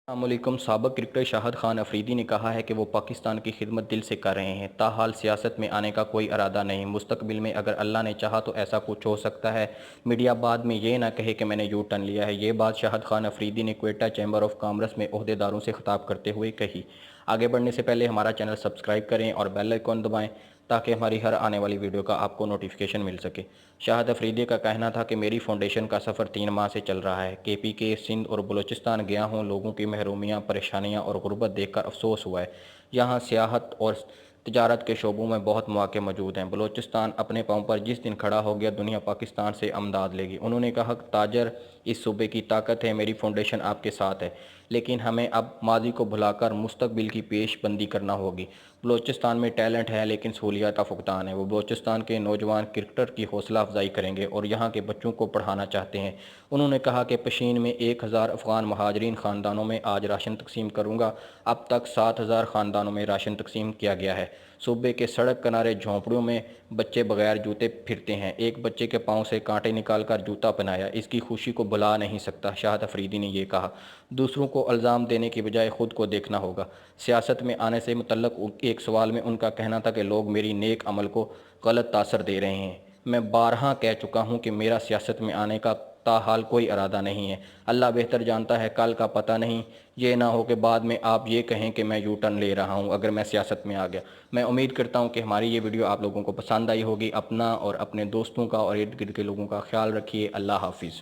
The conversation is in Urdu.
السلام علیکم۔ سابق کرکٹر شاہد خان افریدی نے کہا ہے کہ وہ پاکستان کی خدمت دل سے کر رہے ہیں، تاحال سیاست میں آنے کا کوئی ارادہ نہیں۔ مستقبل میں اگر اللہ نے چاہا تو ایسا کچھ ہو سکتا ہے۔ میڈیا بعد میں یہ نہ کہے کہ میں نے یو ٹرن لیا ہے۔ یہ بات شاہد خان افریدی نے کوئٹہ چیمبر آف کامرس میں عہدیداروں سے خطاب کرتے ہوئے کہی۔ آگے بڑھنے سے پہلے ہمارا چینل سبسکرائب کریں اور بیل آئیکن دبائیں تاکہ ہماری ہر آنے والی ویڈیو کا آپ کو نوٹیفیکیشن مل سکے۔ شاہد افریدی کا کہنا تھا کہ میری فاؤنڈیشن کا سفر 3 ماہ سے چل رہا ہے۔ KPK، سندھ اور بلوچستان گیا ہوں، لوگوں کی محرومیاں، پریشانیاں اور غربت دیکھ کر افسوس ہوا ہے۔ یہاں سیاحت اور تجارت کے شعبوں میں بہت مواقع موجود ہیں۔ بلوچستان اپنے پاؤں پر جس دن کھڑا ہو گیا، دنیا پاکستان سے امداد لے گی۔ انہوں نے کہا، تاجر اس صوبے کی طاقت ہے، میری فاؤنڈیشن آپ کے ساتھ ہے، لیکن ہمیں اب ماضی کو بھلا کر مستقبل کی پیش بندی کرنا ہوگی۔ بلوچستان میں ٹیلنٹ ہے لیکن سہولیات کا فقدان ہے۔ وہ بلوچستان کے نوجوان کرکٹر کی حوصلہ افزائی کریں گے اور یہاں کے بچوں کو پڑھانا چاہتے ہیں۔ انہوں نے کہا کہ پشین میں 1000 افغان مہاجرین خاندانوں میں آج راشن تقسیم کروں گا۔ اب تک 7000 خاندانوں میں راشن تقسیم کیا گیا ہے۔ صوبے کے سڑک کنارے جھونپڑیوں میں بچے بغیر جوتے پھرتے ہیں۔ ایک بچے کے پاؤں سے کانٹے نکال کر جوتا پہنایا، اس کی خوشی کو بھلا نہیں سکتا۔ شاہد افریدی نے یہ کہا، دوسروں کو الزام دینے کی بجائے خود کو دیکھنا ہوگا۔ سیاست میں آنے سے متعلق ایک سوال میں ان کا کہنا تھا کہ لوگ میری نیک عمل کو غلط تاثر دے رہے ہیں۔ میں بارہا کہہ چکا ہوں کہ میرا سیاست میں آنے کا تاحال کوئی ارادہ نہیں ہے۔ اللہ بہتر جانتا ہے، کل کا پتہ نہیں، یہ نہ ہو کہ بعد میں آپ یہ کہیں کہ میں یو ٹرن لے رہا ہوں اگر میں سیاست میں آ گیا۔ میں امید کرتا ہوں کہ ہماری یہ ویڈیو آپ لوگوں کو پسند آئی ہوگی۔ اپنا اور اپنے دوستوں کا اور ارد گرد کے لوگوں کا خیال رکھیے۔ اللہ حافظ۔